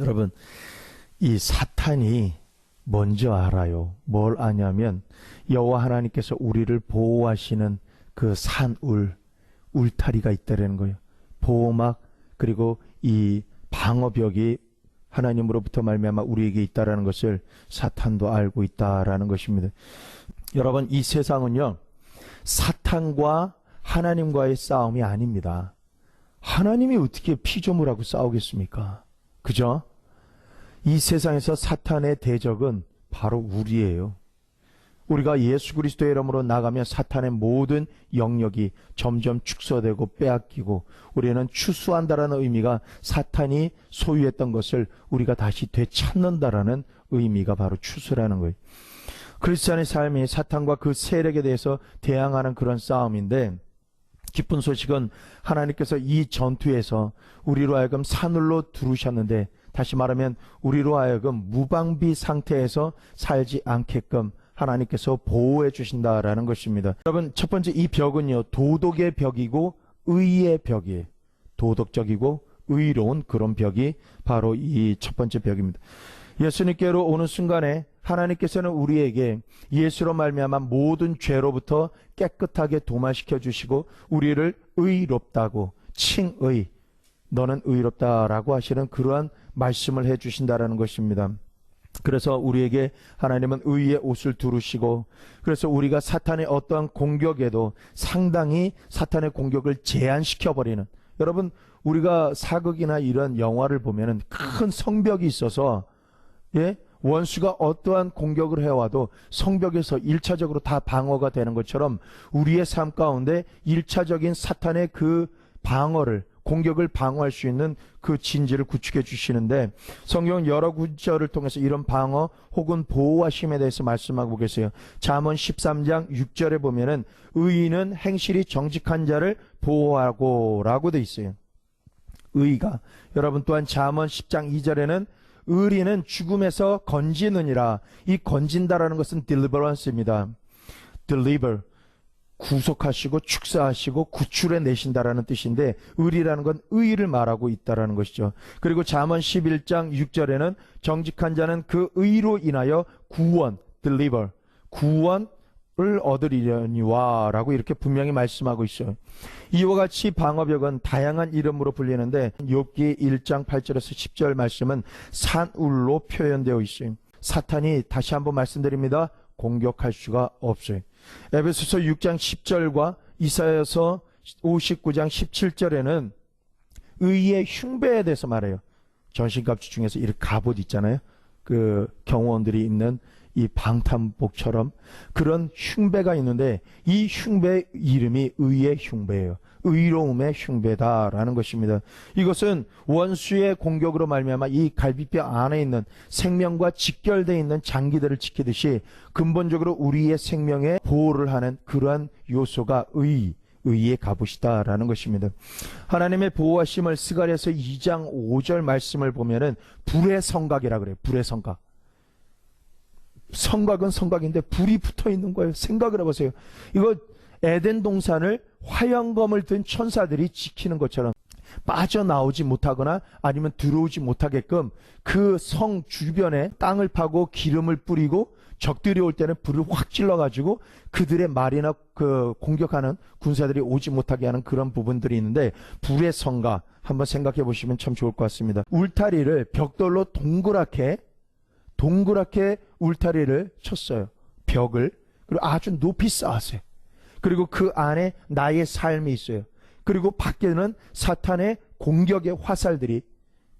여러분, 이 사탄이 먼저 알아요. 뭘 아냐면 여호와 하나님께서 우리를 보호하시는 그 산울, 울타리가 있다는 거예요. 보호막, 그리고 이 방어벽이 하나님으로부터 말미암아 우리에게 있다라는 것을 사탄도 알고 있다라는 것입니다. 여러분, 이 세상은요, 사탄과 하나님과의 싸움이 아닙니다. 하나님이 어떻게 피조물하고 싸우겠습니까? 그죠? 이 세상에서 사탄의 대적은 바로 우리예요. 우리가 예수 그리스도의 이름으로 나가면 사탄의 모든 영역이 점점 축소되고 빼앗기고, 우리는 추수한다라는 의미가 사탄이 소유했던 것을 우리가 다시 되찾는다라는 의미가 바로 추수라는 거예요. 크리스찬의 삶이 사탄과 그 세력에 대해서 대항하는 그런 싸움인데, 기쁜 소식은 하나님께서 이 전투에서 우리로 하여금 산울로 두르셨는데, 다시 말하면 우리로 하여금 무방비 상태에서 살지 않게끔 하나님께서 보호해 주신다라는 것입니다. 여러분, 첫 번째 이 벽은요, 도덕의 벽이고 의의 벽이에요. 도덕적이고 의로운 그런 벽이 바로 이 첫 번째 벽입니다. 예수님께로 오는 순간에 하나님께서는 우리에게 예수로 말미암아 모든 죄로부터 깨끗하게 도말시켜 주시고, 우리를 의롭다고, 칭의, 너는 의롭다라고 하시는 그러한 말씀을 해 주신다라는 것입니다. 그래서 우리에게 하나님은 의의 옷을 두르시고, 그래서 우리가 사탄의 어떠한 공격에도 상당히 사탄의 공격을 제한시켜버리는, 여러분, 우리가 사극이나 이런 영화를 보면은 큰 성벽이 있어서, 예? 원수가 어떠한 공격을 해와도 성벽에서 1차적으로 다 방어가 되는 것처럼 우리의 삶 가운데 1차적인 사탄의 그 방어를, 공격을 방어할 수 있는 그 진지를 구축해 주시는데, 성경 여러 구절을 통해서 이런 방어 혹은 보호하심에 대해서 말씀하고 계세요. 잠언 13장 6절에 보면은 의인은 행실이 정직한 자를 보호하고 라고 돼 있어요. 의가. 여러분, 또한 잠언 10장 2절에는 의리는 죽음에서 건지느니라. 이 건진다라는 것은 deliverance입니다. deliver, 구속하시고 축사하시고 구출해 내신다라는 뜻인데, 의리라는 건 의를 말하고 있다라는 것이죠. 그리고 잠언 11장 6절에는 정직한 자는 그 의로 인하여 구원, deliver, 구원을 얻으리려니와 라고 이렇게 분명히 말씀하고 있어요. 이와 같이 방어벽은 다양한 이름으로 불리는데, 욥기 1장 8절에서 10절 말씀은 산울로 표현되어 있어요. 사탄이, 다시 한번 말씀드립니다, 공격할 수가 없어요. 에베소서 6장 10절과 이사야서 59장 17절에는 의의 흉배에 대해서 말해요. 전신갑주 중에서 이렇게 갑옷 있잖아요. 그 경호원들이 입는 이 방탄복처럼 그런 흉배가 있는데, 이 흉배의 이름이 의의 흉배예요. 의로움의 흉배다라는 것입니다. 이것은 원수의 공격으로 말미암아 이 갈비뼈 안에 있는 생명과 직결되어 있는 장기들을 지키듯이 근본적으로 우리의 생명에 보호를 하는 그러한 요소가 의의 갑옷이다라는 것입니다. 하나님의 보호하심을 스가랴서 2장 5절 말씀을 보면은 불의 성각이라 그래요. 불의 성각. 성각은 성각인데 불이 붙어 있는 거예요. 생각을 해보세요. 이거 에덴 동산을 화영검을 든 천사들이 지키는 것처럼 빠져나오지 못하거나 아니면 들어오지 못하게끔 그 성 주변에 땅을 파고 기름을 뿌리고, 적들이 올 때는 불을 확 찔러가지고 그들의 말이나 그 공격하는 군사들이 오지 못하게 하는 그런 부분들이 있는데, 불의 성각 한번 생각해 보시면 참 좋을 것 같습니다. 울타리를 벽돌로 동그랗게 울타리를 쳤어요. 벽을. 그리고 아주 높이 쌓았어요. 그리고 그 안에 나의 삶이 있어요. 그리고 밖에는 사탄의 공격의 화살들이,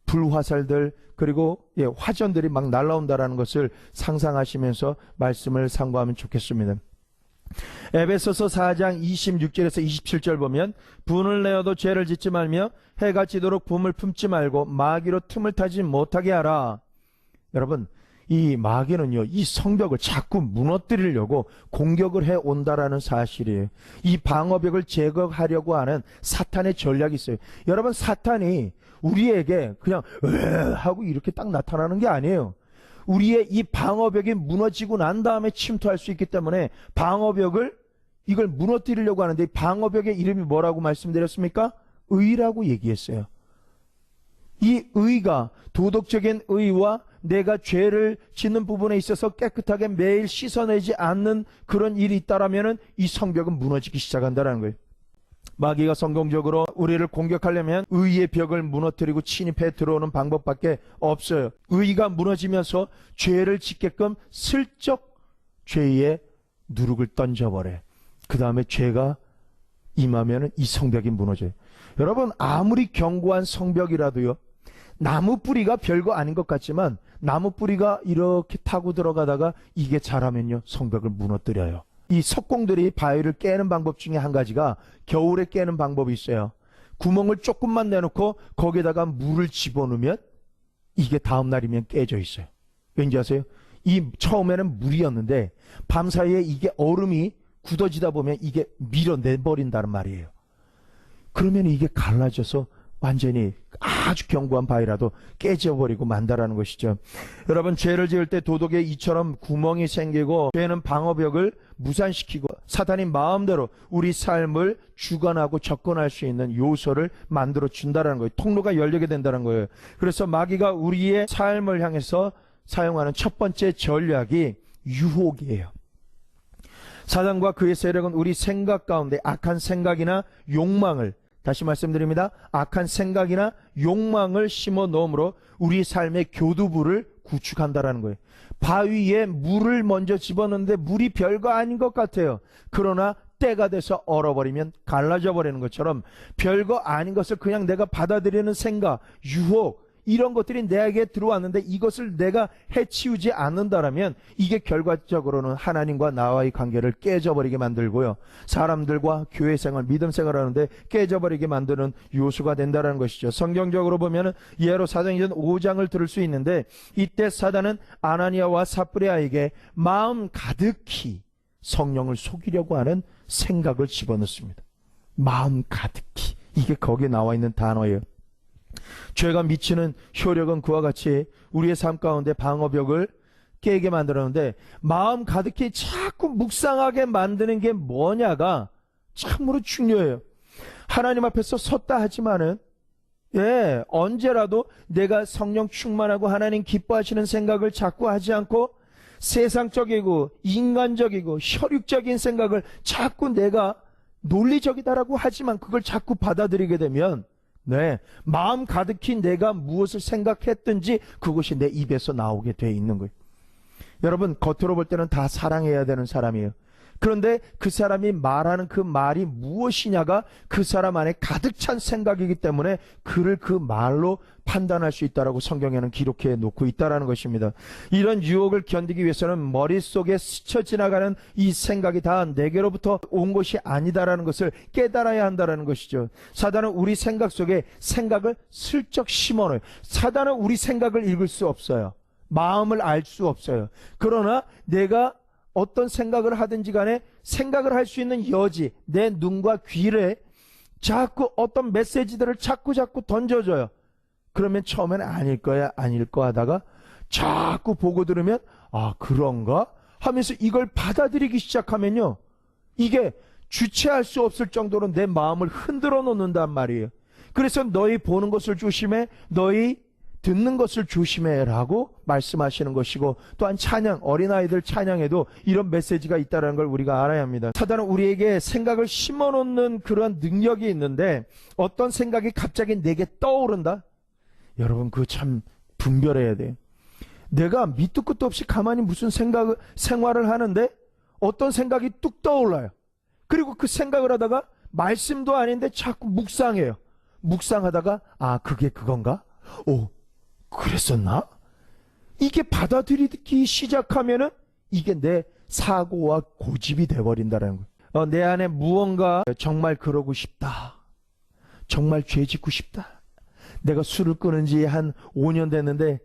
불화살들, 그리고 화전들이 막 날아온다라는 것을 상상하시면서 말씀을 상고하면 좋겠습니다. 에베소서 4장 26절에서 27절 보면, 분을 내어도 죄를 짓지 말며 해가 지도록 붐을 품지 말고 마귀로 틈을 타지 못하게 하라. 여러분, 이 마귀는요, 이 성벽을 자꾸 무너뜨리려고 공격을 해온다라는 사실이에요. 이 방어벽을 제거하려고 하는 사탄의 전략이 있어요. 여러분, 사탄이 우리에게 그냥 하고 이렇게 딱 나타나는 게 아니에요. 우리의 이 방어벽이 무너지고 난 다음에 침투할 수 있기 때문에 방어벽을, 이걸 무너뜨리려고 하는데, 이 방어벽의 이름이 뭐라고 말씀드렸습니까? 의라고 얘기했어요. 이 의가, 도덕적인 의와 내가 죄를 짓는 부분에 있어서 깨끗하게 매일 씻어내지 않는 그런 일이 있다라면은 이 성벽은 무너지기 시작한다는 거예요. 마귀가 성공적으로 우리를 공격하려면 의의 벽을 무너뜨리고 침입해 들어오는 방법밖에 없어요. 의가 무너지면서 죄를 짓게끔 슬쩍 죄의 누룩을 던져버려요. 그 다음에 죄가 임하면 이 성벽이 무너져요. 여러분, 아무리 견고한 성벽이라도요, 나무 뿌리가 별거 아닌 것 같지만 나무 뿌리가 이렇게 타고 들어가다가 이게 자라면요, 성벽을 무너뜨려요. 이 석공들이 바위를 깨는 방법 중에 한 가지가 겨울에 깨는 방법이 있어요. 구멍을 조금만 내놓고 거기에다가 물을 집어넣으면 이게 다음 날이면 깨져 있어요. 왠지 아세요? 이 처음에는 물이었는데 밤사이에 이게 얼음이 굳어지다 보면 이게 밀어내버린다는 말이에요. 그러면 이게 갈라져서 완전히 아주 견고한 바위라도 깨져버리고 만다라는 것이죠. 여러분, 죄를 지을 때 도덕에 이처럼 구멍이 생기고 죄는 방어벽을 무산시키고 사탄이 마음대로 우리 삶을 주관하고 접근할 수 있는 요소를 만들어 준다는 거예요. 통로가 열리게 된다는 거예요. 그래서 마귀가 우리의 삶을 향해서 사용하는 첫 번째 전략이 유혹이에요. 사단과 그의 세력은 우리 생각 가운데 악한 생각이나 욕망을, 다시 말씀드립니다, 악한 생각이나 욕망을 심어 넣음으로 우리 삶의 교두부를 구축한다라는 거예요. 바위에 물을 먼저 집어넣는데 물이 별거 아닌 것 같아요. 그러나 때가 돼서 얼어버리면 갈라져 버리는 것처럼 별거 아닌 것을 그냥 내가 받아들이는 생각, 유혹, 이런 것들이 내게 들어왔는데 이것을 내가 해치우지 않는다라면 이게 결과적으로는 하나님과 나와의 관계를 깨져버리게 만들고요, 사람들과 교회 생활, 믿음 생활을 하는데 깨져버리게 만드는 요소가 된다는 것이죠. 성경적으로 보면 예로 사도행전 5장을 들을 수 있는데 이때 사단은 아나니아와 삽브리아에게 마음 가득히 성령을 속이려고 하는 생각을 집어넣습니다. 마음 가득히, 이게 거기에 나와 있는 단어예요. 죄가 미치는 효력은 그와 같이 우리의 삶 가운데 방어벽을 깨게 만들었는데 마음 가득히 자꾸 묵상하게 만드는 게 뭐냐가 참으로 중요해요. 하나님 앞에서 섰다 하지만은 언제라도 내가 성령 충만하고 하나님 기뻐하시는 생각을 자꾸 하지 않고 세상적이고 인간적이고 혈육적인 생각을 자꾸 내가 논리적이다라고 하지만 그걸 자꾸 받아들이게 되면 마음 가득히 내가 무엇을 생각했든지 그것이 내 입에서 나오게 돼 있는 거예요. 여러분, 겉으로 볼 때는 다 사랑해야 되는 사람이에요. 그런데 그 사람이 말하는 그 말이 무엇이냐가 그 사람 안에 가득 찬 생각이기 때문에 그를 그 말로 판단할 수 있다라고 성경에는 기록해 놓고 있다라는 것입니다. 이런 유혹을 견디기 위해서는 머릿속에 스쳐 지나가는 이 생각이 다 내게로부터 온 것이 아니다라는 것을 깨달아야 한다라는 것이죠. 사단은 우리 생각 속에 생각을 슬쩍 심어놓아요. 사단은 우리 생각을 읽을 수 없어요. 마음을 알 수 없어요. 그러나 내가 어떤 생각을 하든지 간에 생각을 할 수 있는 여지, 내 눈과 귀에 자꾸 어떤 메시지들을 자꾸 던져줘요. 그러면 처음에는 아닐 거야 하다가 자꾸 보고 들으면 아, 그런가? 하면서 이걸 받아들이기 시작하면요, 이게 주체할 수 없을 정도로 내 마음을 흔들어 놓는단 말이에요. 그래서 너희 보는 것을 조심해, 너희 듣는 것을 조심해라고 말씀하시는 것이고, 또한 찬양, 어린아이들 찬양에도 이런 메시지가 있다는 걸 우리가 알아야 합니다. 사단은 우리에게 생각을 심어놓는 그런 능력이 있는데 어떤 생각이 갑자기 내게 떠오른다? 여러분, 그거 참 분별해야 돼요. 내가 밑도 끝도 없이 가만히 무슨 생활을 하는데 어떤 생각이 뚝 떠올라요. 그리고 그 생각을 하다가 말씀도 아닌데 자꾸 묵상해요. 묵상하다가 아, 그게 그건가? 오, 그랬었나? 이게 받아들이기 시작하면은 이게 내 사고와 고집이 돼버린다는 거예요. 내 안에 무언가 정말 그러고 싶다, 정말 죄 짓고 싶다, 내가 술을 끊은 지 한 5년 됐는데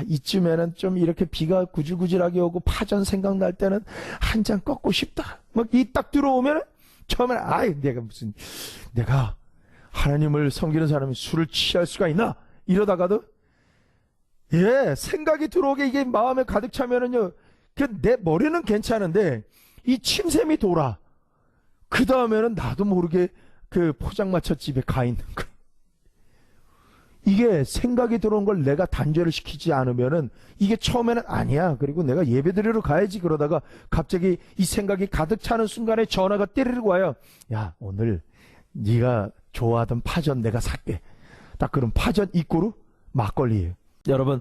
이쯤에는 좀 이렇게 비가 구질구질하게 오고 파전 생각날 때는 한 잔 꺾고 싶다, 막 이 딱 들어오면 처음에는 내가 하나님을 섬기는 사람이 술을 취할 수가 있나? 이러다가도 생각이 들어오게 이게 마음에 가득 차면은요, 내 머리는 괜찮은데 이 침샘이 돌아. 그 다음에는 나도 모르게 그 포장마차 집에 가 있는 거. 이게 생각이 들어온 걸 내가 단절을 시키지 않으면은 이게 처음에는 아니야. 그리고 내가 예배드리러 가야지 그러다가 갑자기 이 생각이 가득 차는 순간에 전화가 띠르르 와요. 야, 오늘 네가 좋아하던 파전 내가 살게. 딱 그럼 파전 입구로 막걸리예요. 여러분,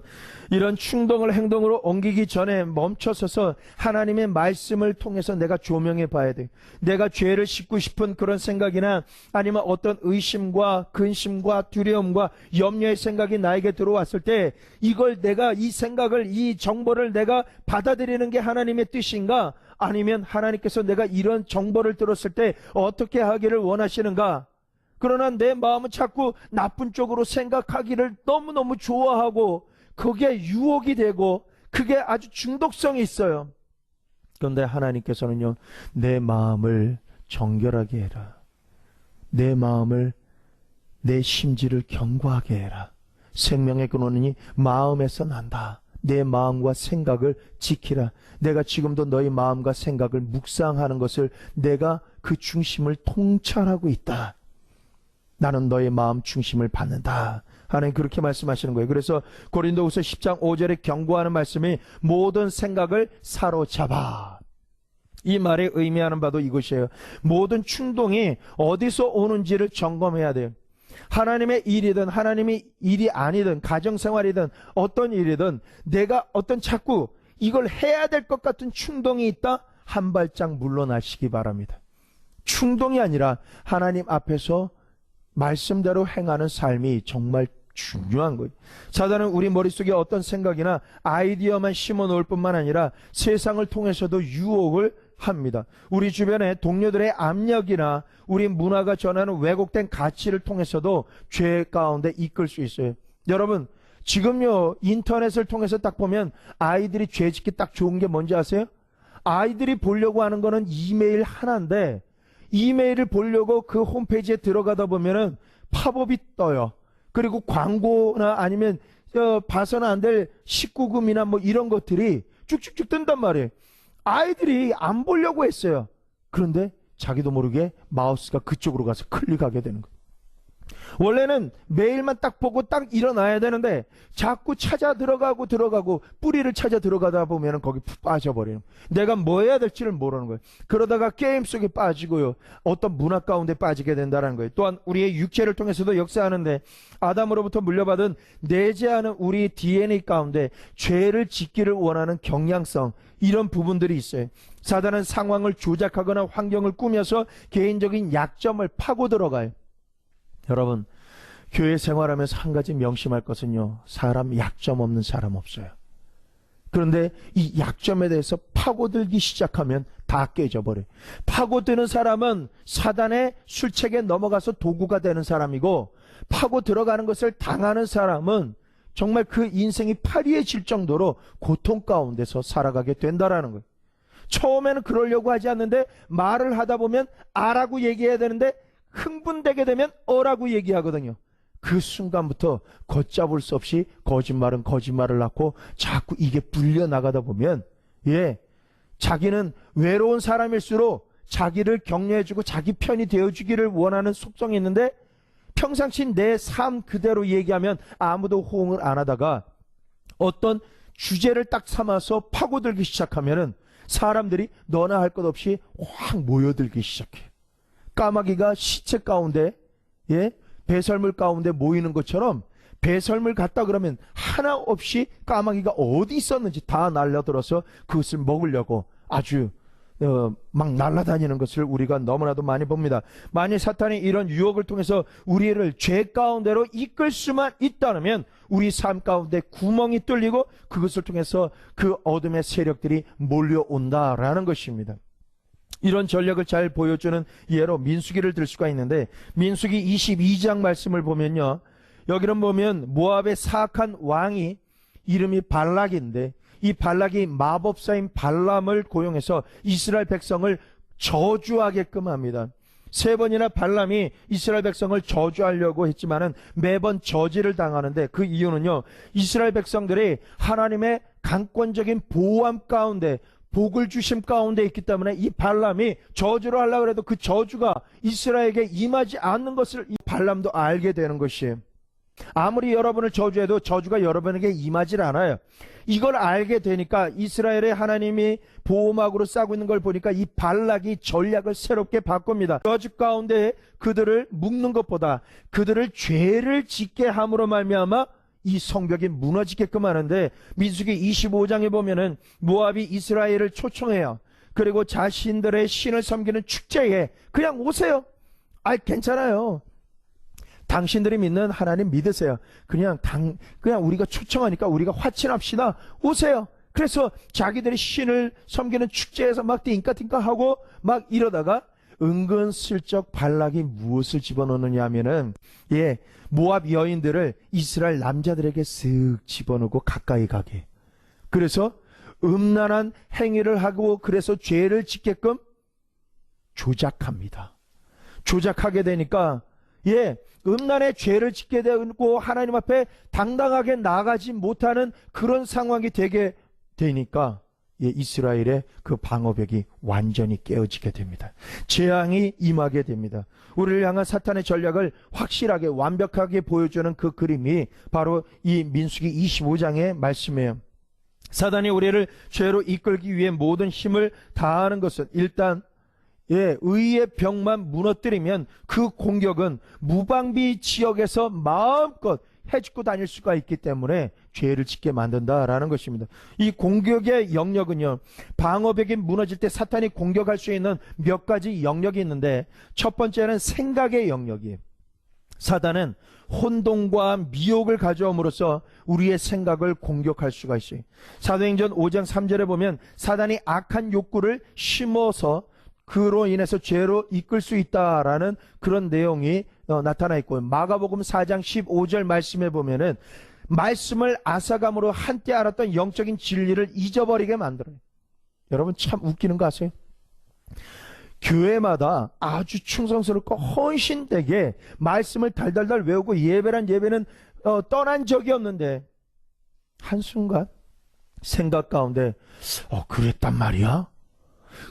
이런 충동을 행동으로 옮기기 전에 멈춰서서 하나님의 말씀을 통해서 내가 조명해 봐야 돼. 내가 죄를 씻고 싶은 그런 생각이나 아니면 어떤 의심과 근심과 두려움과 염려의 생각이 나에게 들어왔을 때 이걸 내가 이 생각을, 이 정보를 내가 받아들이는 게 하나님의 뜻인가? 아니면 하나님께서 내가 이런 정보를 들었을 때 어떻게 하기를 원하시는가? 그러나 내 마음은 자꾸 나쁜 쪽으로 생각하기를 너무너무 좋아하고 그게 유혹이 되고 그게 아주 중독성이 있어요. 그런데 하나님께서는요, 내 마음을 정결하게 해라. 내 마음을, 내 심지를 견고하게 해라. 생명의 근원이 마음에서 난다. 내 마음과 생각을 지키라. 내가 지금도 너희 마음과 생각을 묵상하는 것을 내가 그 중심을 통찰하고 있다. 나는 너의 마음 중심을 받는다. 하나님 그렇게 말씀하시는 거예요. 그래서 고린도후서 10장 5절에 경고하는 말씀이 모든 생각을 사로잡아. 이 말에 의미하는 바도 이것이에요. 모든 충동이 어디서 오는지를 점검해야 돼요. 하나님의 일이든 하나님의 일이 아니든 가정생활이든 어떤 일이든 내가 어떤 자꾸 이걸 해야 될 것 같은 충동이 있다? 한 발짝 물러나시기 바랍니다. 충동이 아니라 하나님 앞에서 말씀대로 행하는 삶이 정말 중요한 거예요. 사단은 우리 머릿속에 어떤 생각이나 아이디어만 심어 놓을 뿐만 아니라 세상을 통해서도 유혹을 합니다. 우리 주변에 동료들의 압력이나 우리 문화가 전하는 왜곡된 가치를 통해서도 죄 가운데 이끌 수 있어요. 여러분, 지금요 인터넷을 통해서 딱 보면 아이들이 죄 짓기 딱 좋은 게 뭔지 아세요? 아이들이 보려고 하는 거는 이메일 하나인데 이메일을 보려고 그 홈페이지에 들어가다 보면은 팝업이 떠요. 그리고 광고나 아니면 봐서는 안 될 19금이나 뭐 이런 것들이 쭉쭉쭉 뜬단 말이에요. 아이들이 안 보려고 했어요. 그런데 자기도 모르게 마우스가 그쪽으로 가서 클릭하게 되는 거예요. 원래는 메일만 딱 보고 딱 일어나야 되는데 자꾸 찾아 들어가고 뿌리를 찾아 들어가다 보면 거기 푹 빠져버리는 거예요. 내가 뭐 해야 될지를 모르는 거예요. 그러다가 게임 속에 빠지고요. 어떤 문화 가운데 빠지게 된다는 거예요. 또한 우리의 육체를 통해서도 역사하는데 아담으로부터 물려받은 내재하는 우리 DNA 가운데 죄를 짓기를 원하는 경향성, 이런 부분들이 있어요. 사단은 상황을 조작하거나 환경을 꾸며서 개인적인 약점을 파고 들어가요. 여러분, 교회 생활하면서 한 가지 명심할 것은요, 사람 약점 없는 사람 없어요. 그런데 이 약점에 대해서 파고들기 시작하면 다 깨져버려요. 파고드는 사람은 사단의 술책에 넘어가서 도구가 되는 사람이고, 파고 들어가는 것을 당하는 사람은 정말 그 인생이 파리해질 정도로 고통 가운데서 살아가게 된다라는 거예요. 처음에는 그러려고 하지 않는데 말을 하다 보면 아라고 얘기해야 되는데 흥분되게 되면 어라고 얘기하거든요. 그 순간부터 걷잡을 수 없이 거짓말은 거짓말을 낳고 자꾸 이게 불려나가다 보면 자기는 외로운 사람일수록 자기를 격려해주고 자기 편이 되어주기를 원하는 속성이 있는데 평상시 내 삶 그대로 얘기하면 아무도 호응을 안 하다가 어떤 주제를 딱 삼아서 파고들기 시작하면은 사람들이 너나 할 것 없이 확 모여들기 시작해요. 까마귀가 시체 가운데 배설물 가운데 모이는 것처럼 배설물 갔다 그러면 하나 없이 까마귀가 어디 있었는지 다 날려들어서 그것을 먹으려고 아주 막 날아다니는 것을 우리가 너무나도 많이 봅니다. 만일 사탄이 이런 유혹을 통해서 우리를 죄 가운데로 이끌 수만 있다면 우리 삶 가운데 구멍이 뚫리고 그것을 통해서 그 어둠의 세력들이 몰려온다라는 것입니다. 이런 전략을 잘 보여주는 예로 민수기를 들 수가 있는데 민수기 22장 말씀을 보면요, 여기는 보면 모압의 사악한 왕이 이름이 발락인데 이 발락이 마법사인 발람을 고용해서 이스라엘 백성을 저주하게끔 합니다. 3번이나 발람이 이스라엘 백성을 저주하려고 했지만은 매번 저지를 당하는데 그 이유는요, 이스라엘 백성들이 하나님의 강권적인 보호함 가운데 복을 주심 가운데 있기 때문에 이 발람이 저주를 하려고 해도 그 저주가 이스라엘에게 임하지 않는 것을 이 발람도 알게 되는 것이에요. 아무리 여러분을 저주해도 저주가 여러분에게 임하질 않아요. 이걸 알게 되니까 이스라엘의 하나님이 보호막으로 싸고 있는 걸 보니까 이 발락이 전략을 새롭게 바꿉니다. 저주 가운데 그들을 묶는 것보다 그들을 죄를 짓게 함으로 말미암아 이 성벽이 무너지게끔 하는데, 민수기 25장에 보면은 모압이 이스라엘을 초청해요. 그리고 자신들의 신을 섬기는 축제에 그냥 오세요. 괜찮아요. 당신들이 믿는 하나님 믿으세요. 그냥 우리가 초청하니까 우리가 화친합시다. 오세요. 그래서 자기들이 신을 섬기는 축제에서 막 띵까띵까 하고 막 이러다가 은근슬쩍 발락이 무엇을 집어넣느냐 하면은, 모압 여인들을 이스라엘 남자들에게 쓱 집어넣고 가까이 가게. 그래서 음란한 행위를 하고 그래서 죄를 짓게끔 조작합니다. 조작하게 되니까 음란의 죄를 짓게 되고 하나님 앞에 당당하게 나가지 못하는 그런 상황이 되게 되니까 이스라엘의 그 방어벽이 완전히 깨어지게 됩니다. 재앙이 임하게 됩니다. 우리를 향한 사탄의 전략을 확실하게 완벽하게 보여주는 그 그림이 바로 이 민수기 25장의 말씀이에요. 사단이 우리를 죄로 이끌기 위해 모든 힘을 다하는 것은 일단 의의 벽만 무너뜨리면 그 공격은 무방비 지역에서 마음껏 해집고 다닐 수가 있기 때문에 죄를 짓게 만든다라는 것입니다. 이 공격의 영역은요, 방어벽이 무너질 때 사탄이 공격할 수 있는 몇 가지 영역이 있는데, 첫 번째는 생각의 영역이에요. 사단은 혼동과 미혹을 가져옴으로써 우리의 생각을 공격할 수가 있어요. 사도행전 5장 3절에 보면 사단이 악한 욕구를 심어서 그로 인해서 죄로 이끌 수 있다라는 그런 내용이 나타나 있고요. 마가복음 4장 15절 말씀에 보면은 말씀을 앗아감으로 한때 알았던 영적인 진리를 잊어버리게 만들어요. 여러분 참 웃기는 거 아세요? 교회마다 아주 충성스럽고 헌신되게 말씀을 달달달 외우고 예배란 예배는 떠난 적이 없는데, 한순간 생각 가운데 그랬단 말이야?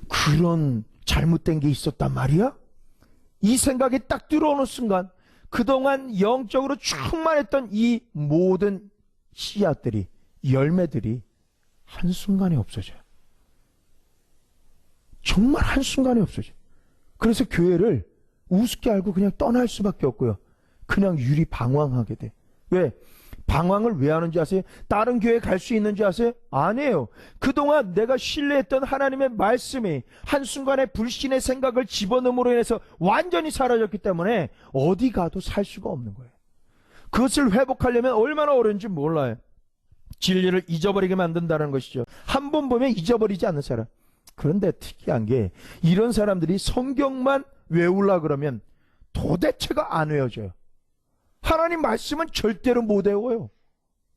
그런 잘못된 게 있었단 말이야? 이 생각이 딱 들어오는 순간 그동안 영적으로 충만했던 이 모든 씨앗들이, 열매들이 한순간에 없어져요. 정말 한순간에 없어져요. 그래서 교회를 우습게 알고 그냥 떠날 수밖에 없고요. 그냥 유리방황하게 돼. 왜? 방황을 왜 하는지 아세요? 다른 교회 갈 수 있는지 아세요? 아니에요. 그동안 내가 신뢰했던 하나님의 말씀이 한순간에 불신의 생각을 집어넣음으로 인해서 완전히 사라졌기 때문에 어디 가도 살 수가 없는 거예요. 그것을 회복하려면 얼마나 어려운지 몰라요. 진리를 잊어버리게 만든다는 것이죠. 한 번 보면 잊어버리지 않는 사람. 그런데 특이한 게, 이런 사람들이 성경만 외우려 그러면 도대체가 안 외워져요. 하나님 말씀은 절대로 못 외워요.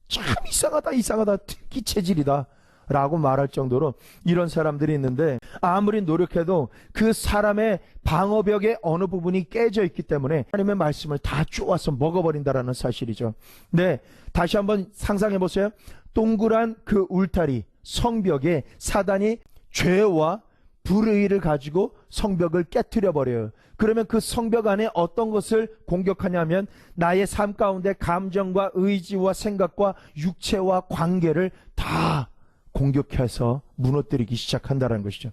참 이상하다, 특히 체질이다 라고 말할 정도로 이런 사람들이 있는데, 아무리 노력해도 그 사람의 방어벽의 어느 부분이 깨져 있기 때문에 하나님의 말씀을 다 쪼아서 먹어버린다라는 사실이죠. 네, 다시 한번 상상해 보세요. 동그란 그 울타리 성벽에 사단이 죄와 불의를 가지고 성벽을 깨트려 버려요. 그러면 그 성벽 안에 어떤 것을 공격하냐면 나의 삶 가운데 감정과 의지와 생각과 육체와 관계를 다 공격해서 무너뜨리기 시작한다는 것이죠.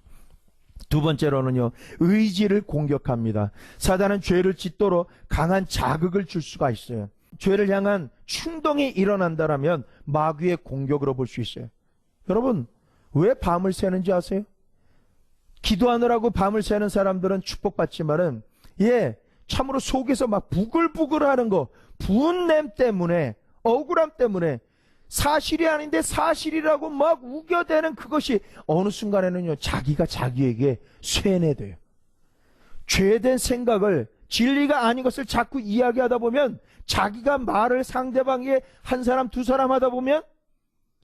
두 번째로는요, 의지를 공격합니다. 사단은 죄를 짓도록 강한 자극을 줄 수가 있어요. 죄를 향한 충동이 일어난다면 마귀의 공격으로 볼 수 있어요. 여러분, 왜 밤을 새는지 아세요? 기도하느라고 밤을 새는 사람들은 축복받지만은, 참으로 속에서 막 부글부글 하는 거, 분냄 때문에, 억울함 때문에, 사실이 아닌데 사실이라고 막 우겨대는 그것이 어느 순간에는요, 자기가 자기에게 쇠뇌돼요. 죄된 생각을, 진리가 아닌 것을 자꾸 이야기하다 보면, 자기가 말을 상대방에게 한 사람 두 사람 하다 보면,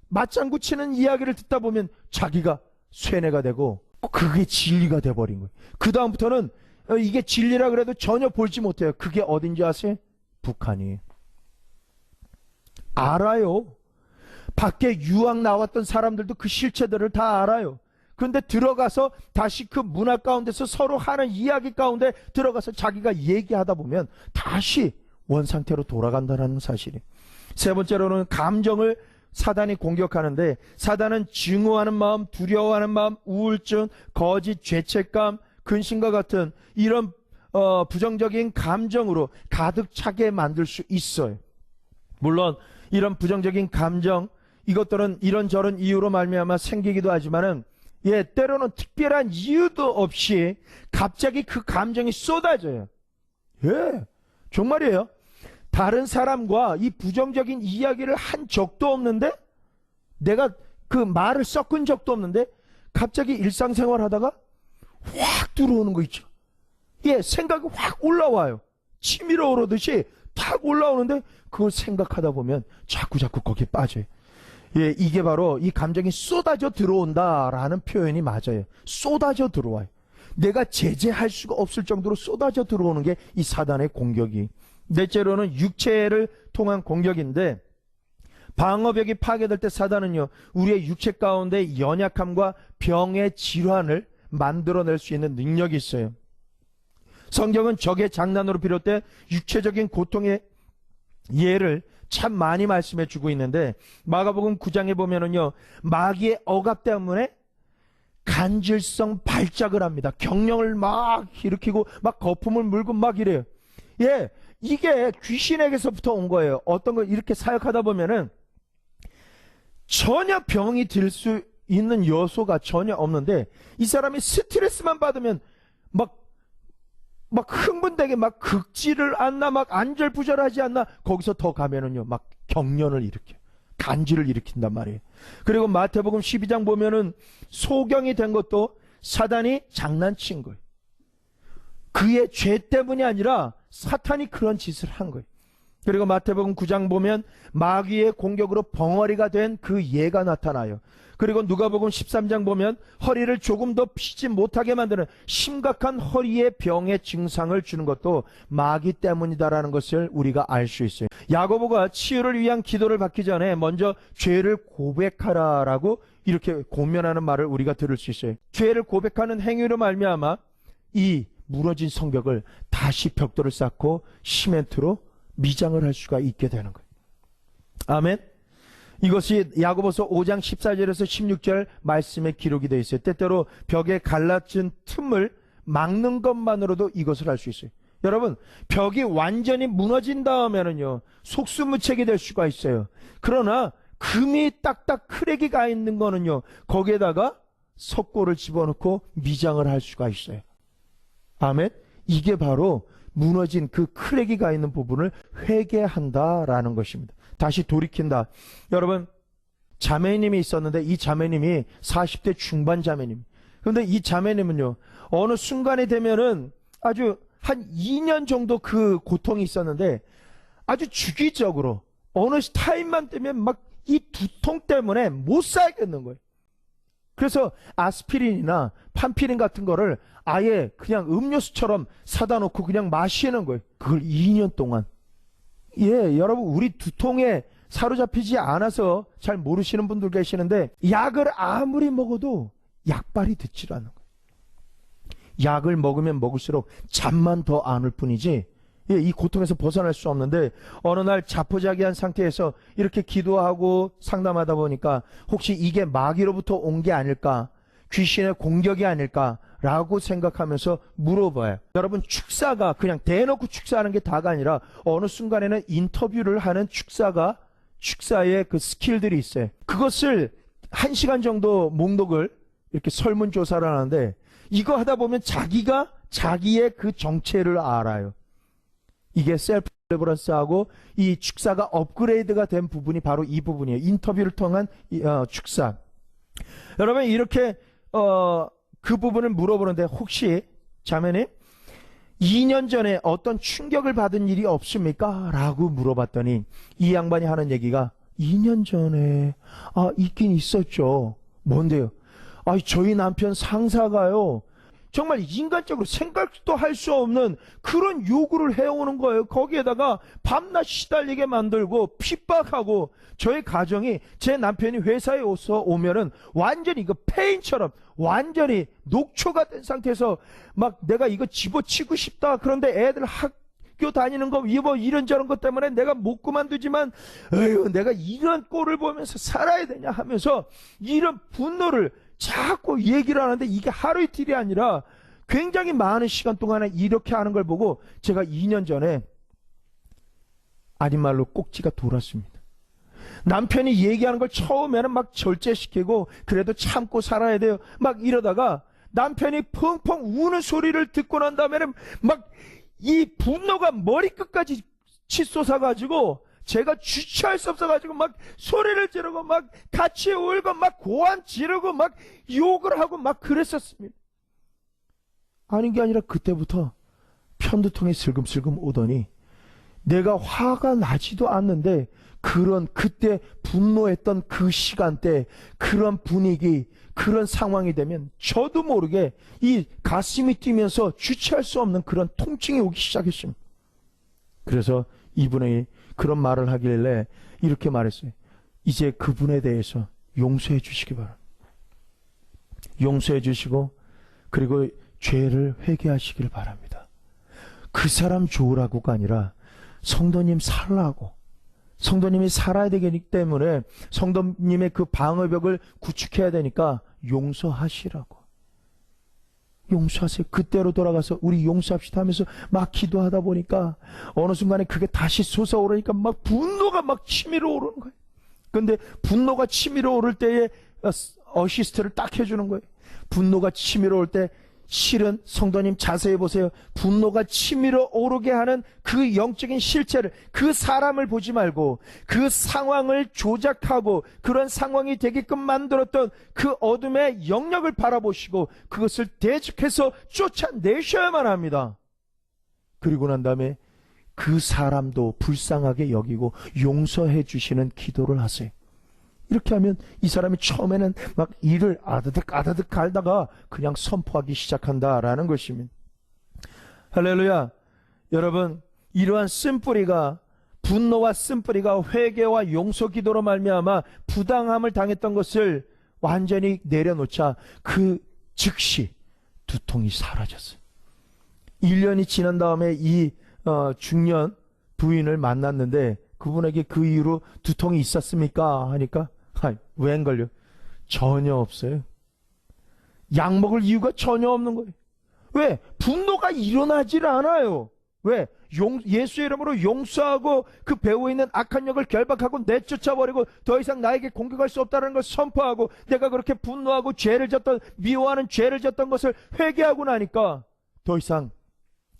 맞장구 치는 이야기를 듣다 보면 자기가 쇠뇌가 되고 그게 진리가 돼버린 거예요. 그 다음부터는 이게 진리라 그래도 전혀 볼지 못해요. 그게 어딘지 아세요? 북한이에요. 알아요. 밖에 유학 나왔던 사람들도 그 실체들을 다 알아요. 그런데 들어가서 다시 그 문화 가운데서 서로 하는 이야기 가운데 들어가서 자기가 얘기하다 보면 다시 원상태로 돌아간다는 사실이에요. 세 번째로는 감정을 사단이 공격하는데, 사단은 증오하는 마음, 두려워하는 마음, 우울증, 거짓, 죄책감, 근심과 같은 이런 부정적인 감정으로 가득 차게 만들 수 있어요. 물론 이런 부정적인 감정, 이것들은 이런저런 이유로 말미암아 생기기도 하지만은, 때로는 특별한 이유도 없이 갑자기 그 감정이 쏟아져요. 정말이에요. 다른 사람과 이 부정적인 이야기를 한 적도 없는데, 내가 그 말을 섞은 적도 없는데, 갑자기 일상생활 하다가 확 들어오는 거 있죠. 생각이 확 올라와요. 치밀어 오르듯이 탁 올라오는데, 그걸 생각하다 보면 자꾸 거기에 빠져요. 이게 바로 이 감정이 쏟아져 들어온다라는 표현이 맞아요. 쏟아져 들어와요. 내가 제재할 수가 없을 정도로 쏟아져 들어오는 게 이 사단의 공격이. 넷째로는 육체를 통한 공격인데, 방어벽이 파괴될 때 사단은요, 우리의 육체 가운데 연약함과 병의 질환을 만들어낼 수 있는 능력이 있어요. 성경은 적의 장난으로 비롯돼 육체적인 고통의 예를 참 많이 말씀해 주고 있는데, 마가복음 9장에 보면은요, 마귀의 억압 때문에 간질성 발작을 합니다. 경련을 막 일으키고 막 거품을 물고 막 이래요. 이게 귀신에게서부터 온 거예요. 어떤 걸 이렇게 사역하다 보면은 전혀 병이 들 수 있는 요소가 전혀 없는데, 이 사람이 스트레스만 받으면 막 흥분되게 막 극지를 않나, 막 안절부절하지 않나, 거기서 더 가면은요, 막 경련을 일으켜요. 간질을 일으킨단 말이에요. 그리고 마태복음 12장 보면은 소경이 된 것도 사단이 장난친 거예요. 그의 죄 때문이 아니라 사탄이 그런 짓을 한 거예요. 그리고 마태복음 9장 보면 마귀의 공격으로 벙어리가 된 그 예가 나타나요. 그리고 누가복음 13장 보면 허리를 조금 더 피지 못하게 만드는 심각한 허리의 병의 증상을 주는 것도 마귀 때문이다라는 것을 우리가 알 수 있어요. 야고보가 치유를 위한 기도를 받기 전에 먼저 죄를 고백하라라고 이렇게 권면하는 말을 우리가 들을 수 있어요. 죄를 고백하는 행위로 말미암아 이 무너진 성벽을 다시 벽돌을 쌓고 시멘트로 미장을 할 수가 있게 되는 거예요. 아멘. 이것이 야고보서 5장 14절에서 16절 말씀에 기록이 되어 있어요. 때때로 벽에 갈라진 틈을 막는 것만으로도 이것을 할 수 있어요. 여러분, 벽이 완전히 무너진 다음에는요, 속수무책이 될 수가 있어요. 그러나 금이 딱딱 크랙이 가 있는 거는요, 거기에다가 석고를 집어넣고 미장을 할 수가 있어요. 아멘. 이게 바로 무너진 그 크랙이 가 있는 부분을 회개한다라는 것입니다. 다시 돌이킨다. 여러분, 자매님이 있었는데 이 자매님이 40대 중반 자매님. 그런데 이 자매님은요, 어느 순간이 되면은 아주 한 2년 정도 그 고통이 있었는데, 아주 주기적으로 어느 타임만 되면 막 이 두통 때문에 못 살겠는 거예요. 그래서 아스피린이나 판피린 같은 거를 아예 그냥 음료수처럼 사다 놓고 그냥 마시는 거예요. 그걸 2년 동안. 여러분, 우리 두통에 사로잡히지 않아서 잘 모르시는 분들 계시는데, 약을 아무리 먹어도 약발이 듣질 않는 거예요. 약을 먹으면 먹을수록 잠만 더 안 올 뿐이지, 이 고통에서 벗어날 수 없는데, 어느 날 자포자기한 상태에서 이렇게 기도하고 상담하다 보니까 혹시 이게 마귀로부터 온 게 아닐까, 귀신의 공격이 아닐까 라고 생각하면서 물어봐요. 여러분, 축사가 그냥 대놓고 축사하는 게 다가 아니라 어느 순간에는 인터뷰를 하는 축사의 그 스킬들이 있어요. 그것을 1시간 정도 목록을 이렇게 설문조사를 하는데, 이거 하다 보면 자기가 자기의 그 정체를 알아요. 이게 셀프 레버런스하고 이 축사가 업그레이드가 된 부분이 바로 이 부분이에요. 인터뷰를 통한 축사. 여러분, 이렇게 그 부분을 물어보는데, 혹시 자매님 2년 전에 어떤 충격을 받은 일이 없습니까? 라고 물어봤더니 이 양반이 하는 얘기가, 2년 전에 있긴 있었죠. 뭔데요? 저희 남편 상사가요, 정말 인간적으로 생각도 할 수 없는 그런 요구를 해오는 거예요. 거기에다가 밤낮 시달리게 만들고 핍박하고, 저희 가정이, 제 남편이 회사에 오면은 완전히 이거 페인처럼 완전히 녹초가 된 상태에서 막 내가 이거 집어치고 싶다. 그런데 애들 학교 다니는 거, 뭐 이런저런 것 때문에 내가 못 그만두지만, 에휴, 내가 이런 꼴을 보면서 살아야 되냐 하면서 이런 분노를 자꾸 얘기를 하는데, 이게 하루 이틀이 아니라 굉장히 많은 시간 동안에 이렇게 하는 걸 보고 제가 2년 전에 아닌 말로 꼭지가 돌았습니다. 남편이 얘기하는 걸 처음에는 막 절제시키고 그래도 참고 살아야 돼요 막 이러다가, 남편이 펑펑 우는 소리를 듣고 난 다음에는 막 이 분노가 머리끝까지 치솟아가지고 제가 주체할 수 없어가지고 막 소리를 지르고 막 같이 울고 막 고함 지르고 막 욕을 하고 막 그랬었습니다. 아닌 게 아니라 그때부터 편두통이 슬금슬금 오더니 내가 화가 나지도 않는데 그런 그때 분노했던 그 시간대, 그런 분위기, 그런 상황이 되면 저도 모르게 이 가슴이 뛰면서 주체할 수 없는 그런 통증이 오기 시작했습니다. 그래서 이분이 그런 말을 하길래 이렇게 말했어요. 이제 그분에 대해서 용서해 주시기 바랍니다. 용서해 주시고 그리고 죄를 회개하시길 바랍니다. 그 사람 좋으라고가 아니라 성도님 살라고, 성도님이 살아야 되기 때문에 성도님의 그 방어벽을 구축해야 되니까 용서하시라고. 용서하세요. 그때로 돌아가서 우리 용서합시다 하면서 막 기도하다 보니까 어느 순간에 그게 다시 솟아오르니까 막 분노가 막 치밀어 오르는 거예요. 근데 분노가 치밀어 오를 때에 어시스트를 딱 해주는 거예요. 분노가 치밀어 올 때 실은 성도님 자세히 보세요. 분노가 치밀어 오르게 하는 그 영적인 실체를, 그 사람을 보지 말고 그 상황을 조작하고 그런 상황이 되게끔 만들었던 그 어둠의 영역을 바라보시고 그것을 대적해서 쫓아내셔야만 합니다. 그리고 난 다음에 그 사람도 불쌍하게 여기고 용서해 주시는 기도를 하세요. 이렇게 하면 이 사람이 처음에는 막 이를 아드득 갈다가 그냥 선포하기 시작한다라는 것입니다. 할렐루야. 여러분, 이러한 쓴뿌리가, 분노와 쓴뿌리가 회개와 용서 기도로 말미암아 부당함을 당했던 것을 완전히 내려놓자 그 즉시 두통이 사라졌어요. 1년이 지난 다음에 이 중년 부인을 만났는데 그분에게 그 이후로 두통이 있었습니까? 하니까 웬걸요? 전혀 없어요. 약 먹을 이유가 전혀 없는 거예요. 왜? 분노가 일어나질 않아요. 왜? 예수의 이름으로 용서하고 그 배후에 있는 악한 영을 결박하고 내쫓아버리고 더 이상 나에게 공격할 수 없다는 걸 선포하고 내가 그렇게 분노하고 죄를 졌던, 미워하는 죄를 졌던 것을 회개하고 나니까 더 이상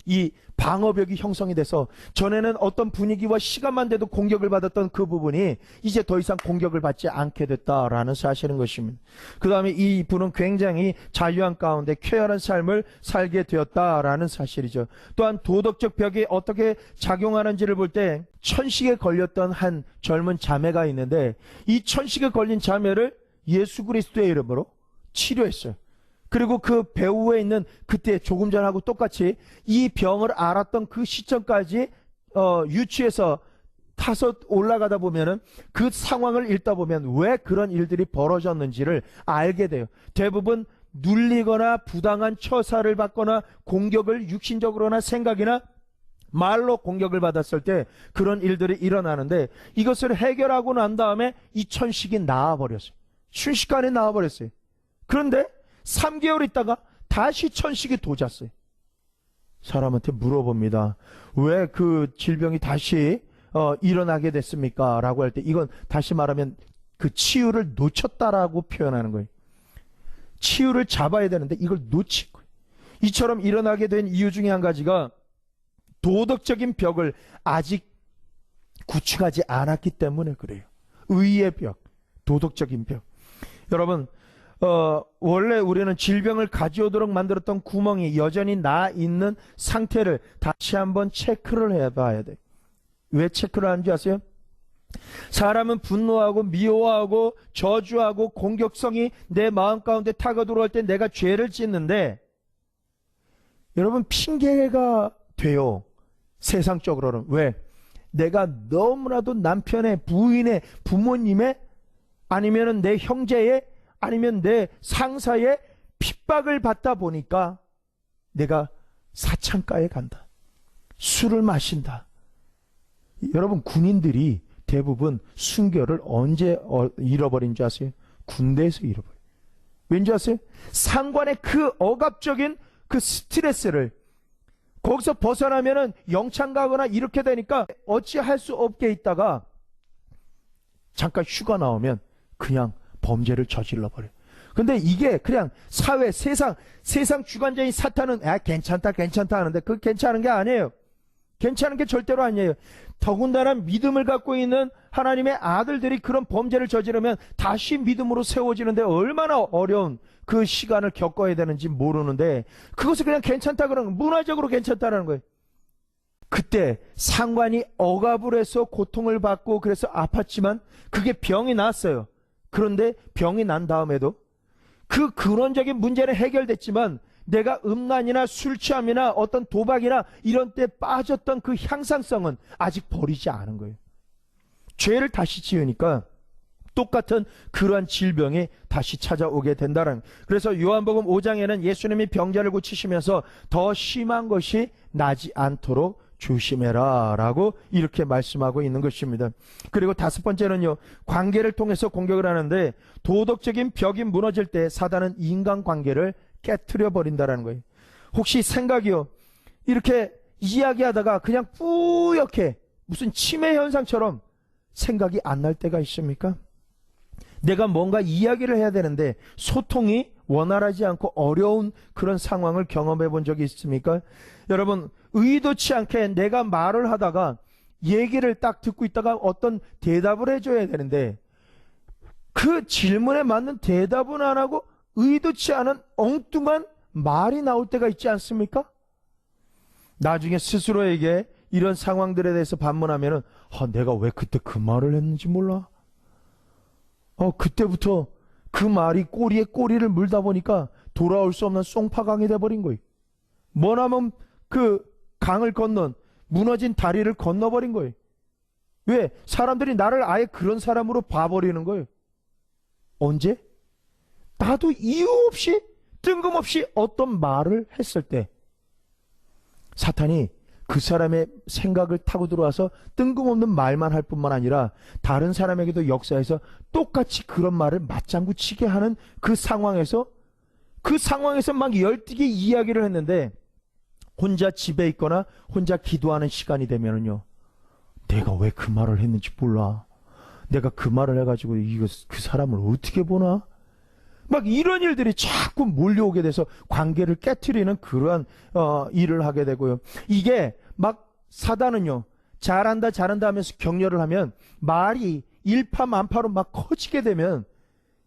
이 방어벽이 형성이 돼서 전에는 어떤 분위기와 시간만 돼도 공격을 받았던 그 부분이 이제 더 이상 공격을 받지 않게 됐다라는 사실인 것입니다. 그 다음에 이 분은 굉장히 자유한 가운데 쾌활한 삶을 살게 되었다라는 사실이죠. 또한 도덕적 벽이 어떻게 작용하는지를 볼 때 천식에 걸렸던 한 젊은 자매가 있는데 이 천식에 걸린 자매를 예수 그리스도의 이름으로 치료했어요. 그리고 그 배후에 있는 그때 조금 전하고 똑같이 이 병을 알았던 그 시점까지 유추해서 타서 올라가다 보면은 그 상황을 읽다 보면 왜 그런 일들이 벌어졌는지를 알게 돼요. 대부분 눌리거나 부당한 처사를 받거나 공격을 육신적으로나 생각이나 말로 공격을 받았을 때 그런 일들이 일어나는데 이것을 해결하고 난 다음에 이 천식이 나아버렸어요. 순식간에 나아버렸어요. 그런데 3개월 있다가 다시 천식이 도졌어요. 사람한테 물어봅니다. 왜 그 질병이 다시 일어나게 됐습니까? 라고 할 때 이건 다시 말하면 그 치유를 놓쳤다라고 표현하는 거예요. 치유를 잡아야 되는데 이걸 놓친 거예요. 이처럼 일어나게 된 이유 중에 한 가지가 도덕적인 벽을 아직 구축하지 않았기 때문에 그래요. 의의 벽, 도덕적인 벽. 여러분, 원래 우리는 질병을 가져오도록 만들었던 구멍이 여전히 나 있는 상태를 다시 한번 체크를 해봐야 돼. 왜 체크를 하는지 아세요? 사람은 분노하고 미워하고 저주하고 공격성이 내 마음 가운데 타고 들어올 때 내가 죄를 짓는데 여러분 핑계가 돼요. 세상적으로는. 왜? 내가 너무나도 남편의, 부인의, 부모님의 아니면은 내 형제의 아니면 내 상사의 핍박을 받다 보니까 내가 사창가에 간다. 술을 마신다. 여러분, 군인들이 대부분 순결을 언제 잃어버린 줄 아세요? 군대에서 잃어버려요. 왠지 아세요? 상관의 그 억압적인 그 스트레스를 거기서 벗어나면은 영창 가거나 이렇게 되니까 어찌할 수 없게 있다가 잠깐 휴가 나오면 그냥 범죄를 저질러 버려요. 근데 이게 그냥 사회, 세상 주관자인 사탄은 괜찮다 하는데 그거 괜찮은 게 아니에요. 괜찮은 게 절대로 아니에요. 더군다나 믿음을 갖고 있는 하나님의 아들들이 그런 범죄를 저지르면 다시 믿음으로 세워지는데 얼마나 어려운 그 시간을 겪어야 되는지 모르는데 그것을 그냥 괜찮다 그러는 거예요. 문화적으로 괜찮다는 거예요. 그때 상관이 억압을 해서 고통을 받고 그래서 아팠지만 그게 병이 났어요. 그런데 병이 난 다음에도 그 근원적인 문제는 해결됐지만 내가 음란이나 술 취함이나 어떤 도박이나 이런 때 빠졌던 그 향상성은 아직 버리지 않은 거예요. 죄를 다시 지으니까 똑같은 그러한 질병이 다시 찾아오게 된다는. 그래서 요한복음 5장에는 예수님이 병자를 고치시면서 더 심한 것이 나지 않도록 조심해라 라고 이렇게 말씀하고 있는 것입니다. 그리고 다섯 번째는요, 관계를 통해서 공격을 하는데 도덕적인 벽이 무너질 때 사단은 인간관계를 깨트려 버린다는 거예요. 혹시 생각이요, 이렇게 이야기하다가 그냥 뿌옇게 무슨 치매 현상처럼 생각이 안 날 때가 있습니까? 내가 뭔가 이야기를 해야 되는데 소통이 원활하지 않고 어려운 그런 상황을 경험해 본 적이 있습니까? 여러분, 의도치 않게 내가 말을 하다가 얘기를 딱 듣고 있다가 어떤 대답을 해줘야 되는데 그 질문에 맞는 대답은 안 하고 의도치 않은 엉뚱한 말이 나올 때가 있지 않습니까? 나중에 스스로에게 이런 상황들에 대해서 반문하면은 내가 왜 그때 그 말을 했는지 몰라. 그때부터 그 말이 꼬리에 꼬리를 물다 보니까 돌아올 수 없는 송파강이 돼버린 거예요. 머나먼 그 강을 건넌 무너진 다리를 건너버린 거예요. 왜? 사람들이 나를 아예 그런 사람으로 봐버리는 거예요. 언제? 나도 이유 없이 뜬금없이 어떤 말을 했을 때 사탄이 그 사람의 생각을 타고 들어와서 뜬금없는 말만 할 뿐만 아니라 다른 사람에게도 역사에서 똑같이 그런 말을 맞장구 치게 하는 그 상황에서 막 열띠게 이야기를 했는데 혼자 집에 있거나 혼자 기도하는 시간이 되면은요, 내가 왜 그 말을 했는지 몰라. 내가 그 말을 해가지고 그 사람을 어떻게 보나? 막 이런 일들이 자꾸 몰려오게 돼서 관계를 깨트리는 그러한 일을 하게 되고요. 이게 막 사단은요, 잘한다 하면서 격려를 하면 말이 일파만파로 막 커지게 되면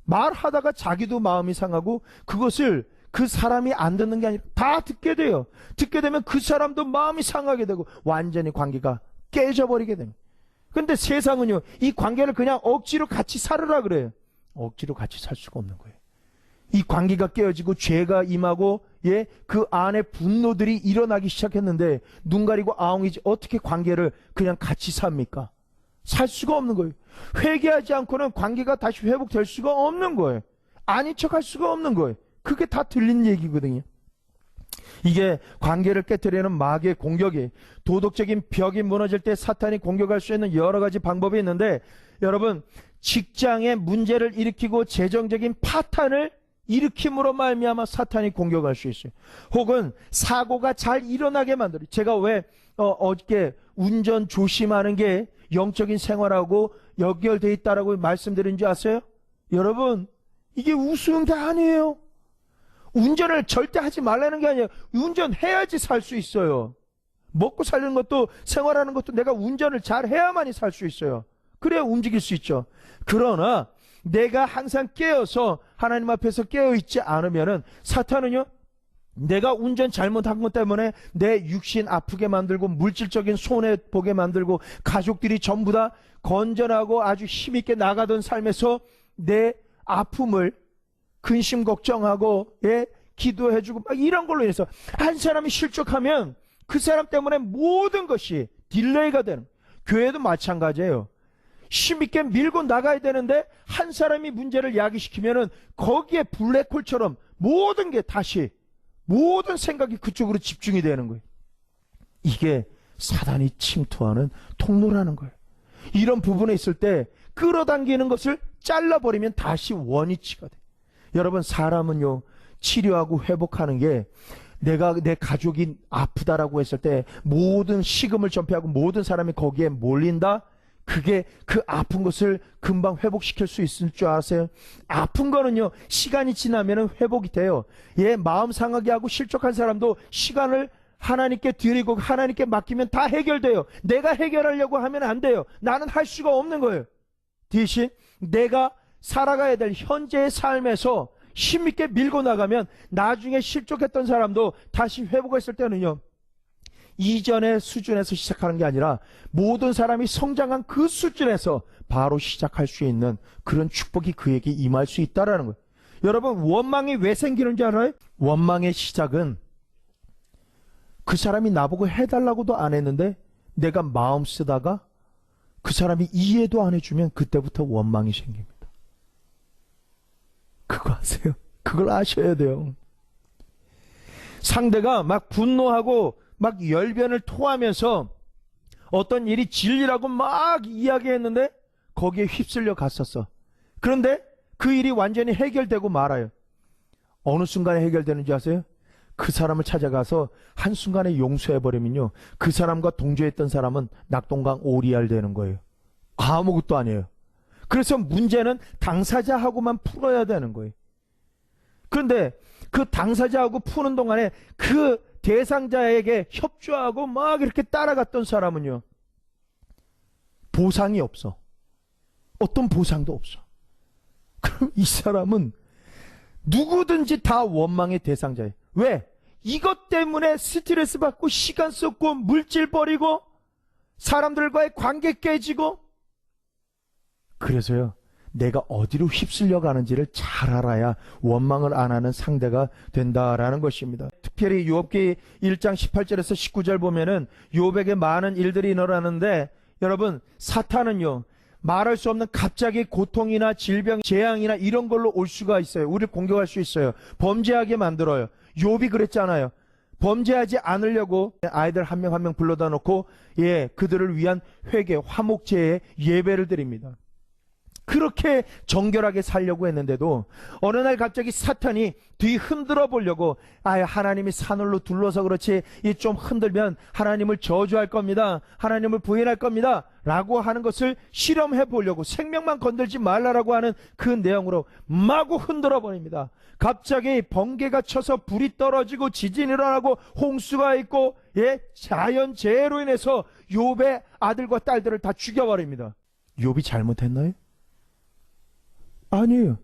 말하다가 자기도 마음이 상하고 그것을 그 사람이 안 듣는 게 아니라 다 듣게 돼요. 듣게 되면 그 사람도 마음이 상하게 되고 완전히 관계가 깨져버리게 됩니다. 근데 세상은요, 이 관계를 그냥 억지로 같이 살으라 그래요. 억지로 같이 살 수가 없는 거예요. 이 관계가 깨어지고 죄가 임하고 그 안에 분노들이 일어나기 시작했는데 눈 가리고 아웅이지 어떻게 관계를 그냥 같이 삽니까? 살 수가 없는 거예요. 회개하지 않고는 관계가 다시 회복될 수가 없는 거예요. 아닌 척할 수가 없는 거예요. 그게 다 들린 얘기거든요. 이게 관계를 깨트리는 마귀의 공격이, 도덕적인 벽이 무너질 때 사탄이 공격할 수 있는 여러 가지 방법이 있는데, 여러분, 직장에 문제를 일으키고 재정적인 파탄을 일으킴으로 말미암아 사탄이 공격할 수 있어요. 혹은 사고가 잘 일어나게 만들어요. 제가 왜 어저께 운전 조심하는 게 영적인 생활하고 연결되어 있다라고 말씀드린 줄 아세요? 여러분, 이게 우스운 게 아니에요. 운전을 절대 하지 말라는 게 아니에요. 운전해야지 살 수 있어요. 먹고 살는 것도 생활하는 것도 내가 운전을 잘 해야만이 살 수 있어요. 그래야 움직일 수 있죠. 그러나 내가 항상 깨어서 하나님 앞에서 깨어있지 않으면은 사탄은요, 내가 운전 잘못한 것 때문에 내 육신 아프게 만들고 물질적인 손해보게 만들고 가족들이 전부 다 건전하고 아주 힘있게 나가던 삶에서 내 아픔을 근심 걱정하고 기도해주고 막 이런 걸로 인해서 한 사람이 실족하면 그 사람 때문에 모든 것이 딜레이가 되는, 교회도 마찬가지예요. 힘있게 밀고 나가야 되는데 한 사람이 문제를 야기시키면은 거기에 블랙홀처럼 모든 게 다시 모든 생각이 그쪽으로 집중이 되는 거예요. 이게 사단이 침투하는 통로라는 거예요. 이런 부분에 있을 때 끌어당기는 것을 잘라버리면 다시 원위치가 돼. 여러분, 사람은요, 치료하고 회복하는 게 내가 내 가족이 아프다라고 했을 때 모든 식음을 전폐하고 모든 사람이 거기에 몰린다? 그게 그 아픈 것을 금방 회복시킬 수 있을 줄 아세요? 아픈 거는요, 시간이 지나면 회복이 돼요. 마음 상하게 하고 실족한 사람도 시간을 하나님께 드리고 하나님께 맡기면 다 해결돼요. 내가 해결하려고 하면 안 돼요. 나는 할 수가 없는 거예요. 대신 내가 살아가야 될 현재의 삶에서 힘있게 밀고 나가면 나중에 실족했던 사람도 다시 회복했을 때는요, 이전의 수준에서 시작하는 게 아니라 모든 사람이 성장한 그 수준에서 바로 시작할 수 있는 그런 축복이 그에게 임할 수 있다라는 거예요. 여러분, 원망이 왜 생기는지 알아요? 원망의 시작은 그 사람이 나보고 해달라고도 안 했는데 내가 마음 쓰다가 그 사람이 이해도 안 해주면 그때부터 원망이 생깁니다. 그거 아세요? 그걸 아셔야 돼요. 상대가 막 분노하고 막 열변을 토하면서 어떤 일이 진리라고 막 이야기했는데 거기에 휩쓸려 갔었어. 그런데 그 일이 완전히 해결되고 말아요. 어느 순간에 해결되는지 아세요? 그 사람을 찾아가서 한순간에 용서해버리면요, 그 사람과 동조했던 사람은 낙동강 오리알 되는 거예요. 아무것도 아니에요. 그래서 문제는 당사자하고만 풀어야 되는 거예요. 그런데 그 당사자하고 푸는 동안에 그 대상자에게 협조하고 막 이렇게 따라갔던 사람은요, 보상이 없어. 어떤 보상도 없어. 그럼 이 사람은 누구든지 다 원망의 대상자예요. 왜? 이것 때문에 스트레스 받고 시간 썼고 물질 버리고 사람들과의 관계 깨지고. 그래서요, 내가 어디로 휩쓸려 가는지를 잘 알아야 원망을 안 하는 상대가 된다라는 것입니다. 특별히 욥기 1장 18절에서 19절 보면은 욥에게 많은 일들이 일어나는데, 여러분, 사탄은요, 말할 수 없는 갑자기 고통이나 질병, 재앙이나 이런 걸로 올 수가 있어요. 우리를 공격할 수 있어요. 범죄하게 만들어요. 욥이 그랬잖아요. 범죄하지 않으려고 아이들 한 명 한 명 불러다 놓고 그들을 위한 회개, 화목제의 예배를 드립니다. 그렇게 정결하게 살려고 했는데도 어느 날 갑자기 사탄이 뒤 흔들어 보려고, 하나님이 산울로 둘러서 그렇지 이 좀 흔들면 하나님을 저주할 겁니다, 하나님을 부인할 겁니다 라고 하는 것을 실험해 보려고, 생명만 건들지 말라라고 하는 그 내용으로 마구 흔들어 버립니다. 갑자기 번개가 쳐서 불이 떨어지고 지진이 일어나고 홍수가 있고 자연재해로 인해서 욥의 아들과 딸들을 다 죽여버립니다. 욥이 잘못했나요? 아니에요.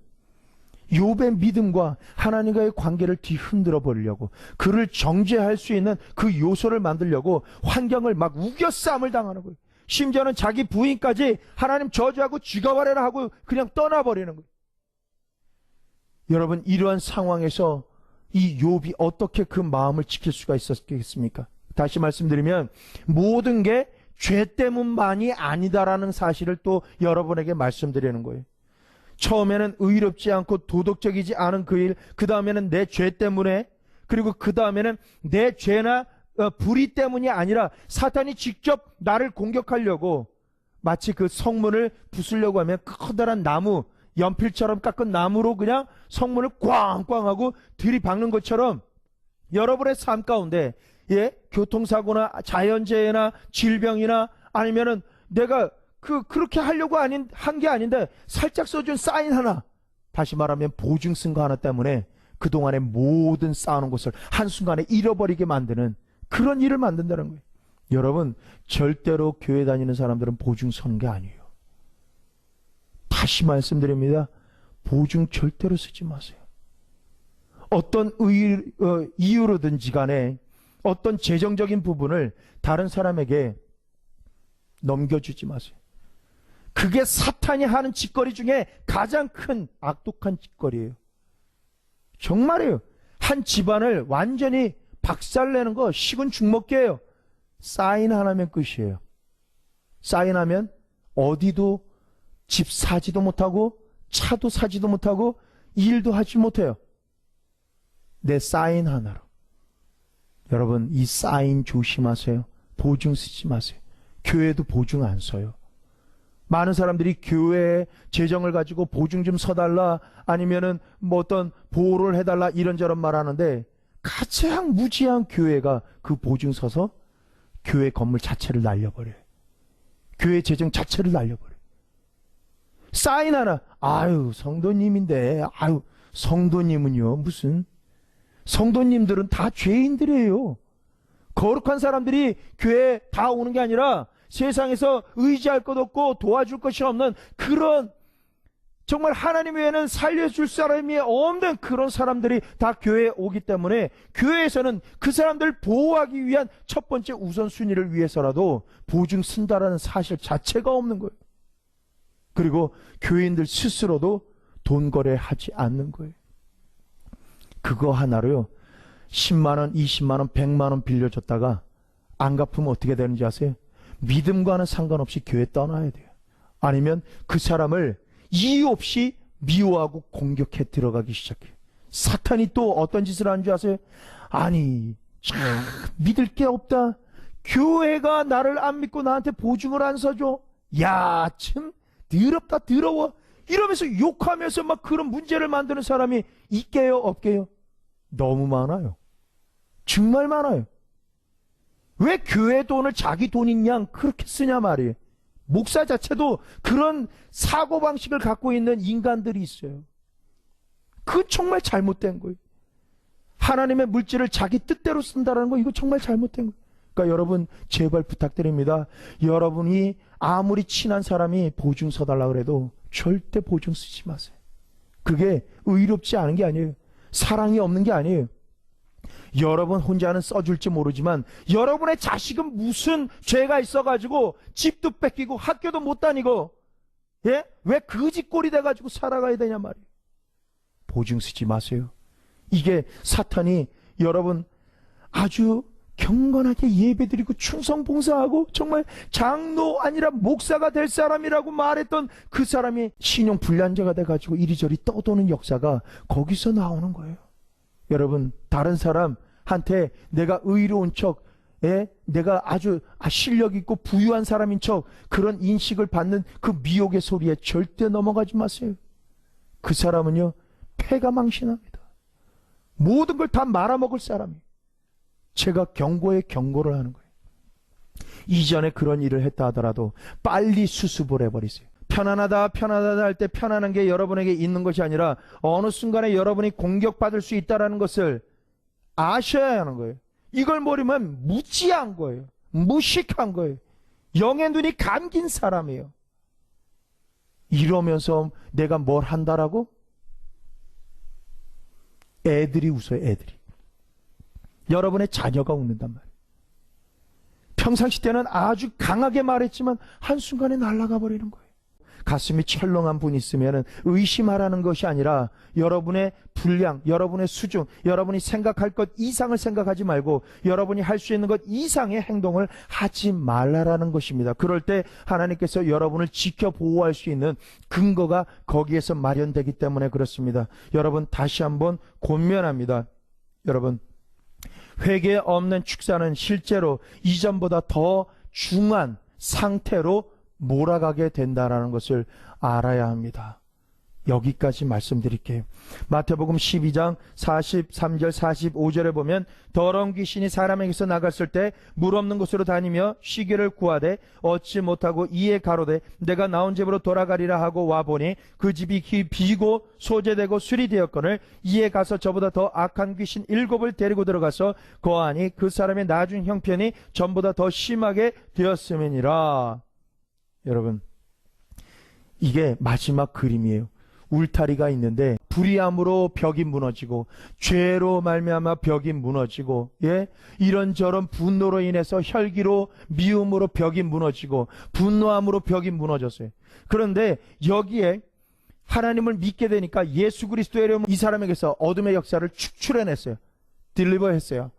욥의 믿음과 하나님과의 관계를 뒤흔들어 버리려고, 그를 정죄할 수 있는 그 요소를 만들려고 환경을 막 우겨싸움을 당하는 거예요. 심지어는 자기 부인까지 하나님 저주하고 죽여버려라 하고 그냥 떠나버리는 거예요. 여러분, 이러한 상황에서 이 욥이 어떻게 그 마음을 지킬 수가 있었겠습니까? 다시 말씀드리면 모든 게 죄 때문만이 아니다라는 사실을 또 여러분에게 말씀드리는 거예요. 처음에는 의롭지 않고 도덕적이지 않은 그 일, 그 다음에는 내 죄 때문에, 그리고 그 다음에는 내 죄나 불의 때문이 아니라 사탄이 직접 나를 공격하려고 마치 그 성문을 부수려고 하면 커다란 나무, 연필처럼 깎은 나무로 그냥 성문을 꽝꽝하고 들이박는 것처럼 여러분의 삶 가운데 교통사고나 자연재해나 질병이나 아니면은 내가 그렇게 하려고 한 게 아닌데 살짝 써준 사인 하나, 다시 말하면 보증 쓴 거 하나 때문에 그동안의 모든 쌓아놓은 것을 한순간에 잃어버리게 만드는 그런 일을 만든다는 거예요. 여러분, 절대로 교회 다니는 사람들은 보증 서는 게 아니에요. 다시 말씀드립니다. 보증 절대로 쓰지 마세요. 어떤 이유로든지 간에 어떤 재정적인 부분을 다른 사람에게 넘겨주지 마세요. 그게 사탄이 하는 짓거리 중에 가장 큰 악독한 짓거리예요. 정말이에요. 한 집안을 완전히 박살내는 거 식은 죽 먹기예요. 사인 하나면 끝이에요. 사인하면 어디도 집 사지도 못하고 차도 사지도 못하고 일도 하지 못해요. 내 사인 하나로. 여러분, 이 사인 조심하세요. 보증 쓰지 마세요. 교회도 보증 안 써요. 많은 사람들이 교회에 재정을 가지고 보증 좀 서달라, 아니면은 뭐 어떤 보호를 해달라, 이런저런 말하는데, 가장 무지한 교회가 그 보증 서서 교회 건물 자체를 날려버려요. 교회 재정 자체를 날려버려요. 사인 하나, 아유 성도님인데, 아유 성도님은요 무슨, 성도님들은 다 죄인들이에요. 거룩한 사람들이 교회에 다 오는 게 아니라 세상에서 의지할 것 없고 도와줄 것이 없는 그런, 정말 하나님 외에는 살려줄 사람이 없는 그런 사람들이 다 교회에 오기 때문에, 교회에서는 그 사람들 보호하기 위한 첫 번째 우선순위를 위해서라도 보증 쓴다라는 사실 자체가 없는 거예요. 그리고 교인들 스스로도 돈 거래하지 않는 거예요. 그거 하나로요 10만원, 20만원, 100만원 빌려줬다가 안 갚으면 어떻게 되는지 아세요? 믿음과는 상관없이 교회 떠나야 돼요. 아니면 그 사람을 이유 없이 미워하고 공격해 들어가기 시작해요. 사탄이 또 어떤 짓을 하는 줄 아세요? 아니 참 믿을 게 없다, 교회가 나를 안 믿고 나한테 보증을 안 서줘, 야 참 더럽다 더러워, 이러면서 욕하면서 막 그런 문제를 만드는 사람이 있게요 없게요? 너무 많아요. 정말 많아요. 왜 교회 돈을 자기 돈인 양 그렇게 쓰냐 말이에요. 목사 자체도 그런 사고방식을 갖고 있는 인간들이 있어요. 그건 정말 잘못된 거예요. 하나님의 물질을 자기 뜻대로 쓴다는 거, 이거 정말 잘못된 거예요. 그러니까 여러분 제발 부탁드립니다. 여러분이 아무리 친한 사람이 보증 서달라 그래도 절대 보증 쓰지 마세요. 그게 의롭지 않은 게 아니에요. 사랑이 없는 게 아니에요. 여러분 혼자는 써줄지 모르지만 여러분의 자식은 무슨 죄가 있어가지고 집도 뺏기고 학교도 못 다니고, 예? 왜 거지꼴이 돼가지고 살아가야 되냐 말이에요. 보증 쓰지 마세요. 이게 사탄이 여러분 아주 경건하게 예배드리고 충성봉사하고 정말 장로 아니라 목사가 될 사람이라고 말했던 그 사람이 신용불량자가 돼가지고 이리저리 떠도는 역사가 거기서 나오는 거예요. 여러분 다른 사람한테 내가 의로운 척, 내가 아주 실력 있고 부유한 사람인 척 그런 인식을 받는 그 미혹의 소리에 절대 넘어가지 마세요. 그 사람은요 패가 망신합니다. 모든 걸 다 말아먹을 사람이에요. 제가 경고에 경고를 하는 거예요. 이전에 그런 일을 했다 하더라도 빨리 수습을 해버리세요. 편안하다 편안하다 할 때 편안한 게 여러분에게 있는 것이 아니라 어느 순간에 여러분이 공격받을 수 있다는 것을 아셔야 하는 거예요. 이걸 모르면 무지한 거예요. 무식한 거예요. 영의 눈이 감긴 사람이에요. 이러면서 내가 뭘 한다라고? 애들이 웃어요. 애들이. 여러분의 자녀가 웃는단 말이에요. 평상시 때는 아주 강하게 말했지만 한순간에 날아가 버리는 거예요. 가슴이 철렁한 분이 있으면 의심하라는 것이 아니라 여러분의 분량, 여러분의 수준, 여러분이 생각할 것 이상을 생각하지 말고 여러분이 할 수 있는 것 이상의 행동을 하지 말라라는 것입니다. 그럴 때 하나님께서 여러분을 지켜 보호할 수 있는 근거가 거기에서 마련되기 때문에 그렇습니다. 여러분 다시 한번 권면합니다. 여러분 회개 없는 축사는 실제로 이전보다 더 중한 상태로 몰아가게 된다는 것을 알아야 합니다. 여기까지 말씀드릴게요. 마태복음 12장 43절 45절에 보면 더러운 귀신이 사람에게서 나갔을 때 물 없는 곳으로 다니며 쉬기를 구하되 얻지 못하고 이에 가로되 내가 나온 집으로 돌아가리라 하고 와보니 그 집이 비고 소재되고 술이 되었거늘 이에 가서 저보다 더 악한 귀신 7을 데리고 들어가서 거하니 그 사람의 나중 형편이 전보다 더 심하게 되었음이니라. 여러분 이게 마지막 그림이에요. 울타리가 있는데 불의함으로 벽이 무너지고 죄로 말미암아 벽이 무너지고, 이런저런 분노로 인해서 혈기로 미움으로 벽이 무너지고 분노함으로 벽이 무너졌어요. 그런데 여기에 하나님을 믿게 되니까 예수 그리스도의 이름 이 사람에게서 어둠의 역사를 축출해냈어요. 딜리버 했어요.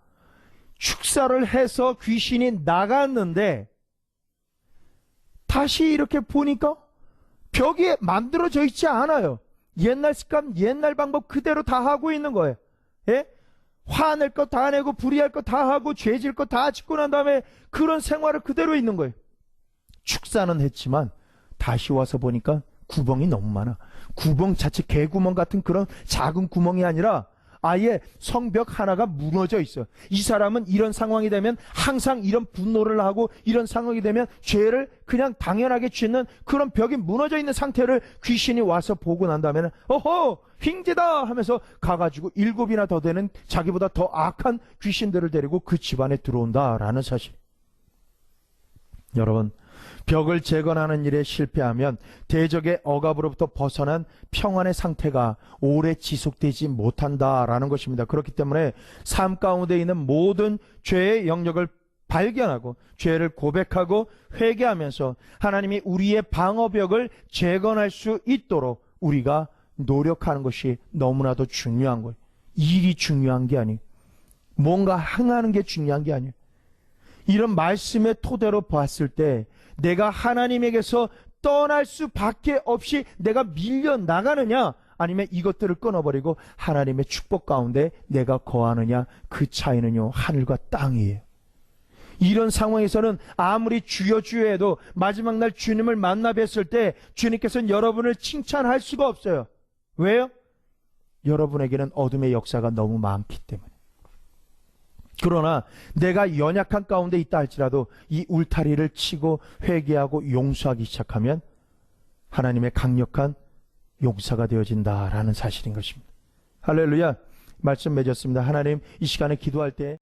축사를 해서 귀신이 나갔는데 다시 이렇게 보니까 벽이 만들어져 있지 않아요. 옛날 습관, 옛날 방법 그대로 다 하고 있는 거예요. 화낼 거 다 내고 불의할 거 다 하고 죄질 거 다 짓고 난 다음에 그런 생활을 그대로 있는 거예요. 축사는 했지만 다시 와서 보니까 구멍이 너무 많아. 구멍 자체 개구멍 같은 그런 작은 구멍이 아니라 아예 성벽 하나가 무너져 있어요. 이 사람은 이런 상황이 되면 항상 이런 분노를 하고 이런 상황이 되면 죄를 그냥 당연하게 짓는 그런 벽이 무너져 있는 상태를 귀신이 와서 보고 난 다음에는 어허 흉제다 하면서 가가지고 7이나 더 되는 자기보다 더 악한 귀신들을 데리고 그 집안에 들어온다라는 사실. 여러분, 벽을 재건하는 일에 실패하면 대적의 억압으로부터 벗어난 평안의 상태가 오래 지속되지 못한다라는 것입니다. 그렇기 때문에 삶 가운데 있는 모든 죄의 영역을 발견하고 죄를 고백하고 회개하면서 하나님이 우리의 방어벽을 재건할 수 있도록 우리가 노력하는 것이 너무나도 중요한 거예요. 일이 중요한 게 아니에요. 뭔가 행하는 게 중요한 게 아니에요. 이런 말씀의 토대로 봤을 때 내가 하나님에게서 떠날 수밖에 없이 내가 밀려나가느냐 아니면 이것들을 끊어버리고 하나님의 축복 가운데 내가 거하느냐, 그 차이는요 하늘과 땅이에요. 이런 상황에서는 아무리 주여 주여 해도 마지막 날 주님을 만나 뵀을 때 주님께서는 여러분을 칭찬할 수가 없어요. 왜요? 여러분에게는 어둠의 역사가 너무 많기 때문에. 그러나 내가 연약한 가운데 있다 할지라도 이 울타리를 치고 회개하고 용서하기 시작하면 하나님의 강력한 용사가 되어진다라는 사실인 것입니다. 할렐루야. 말씀 맺었습니다. 하나님, 이 시간에 기도할 때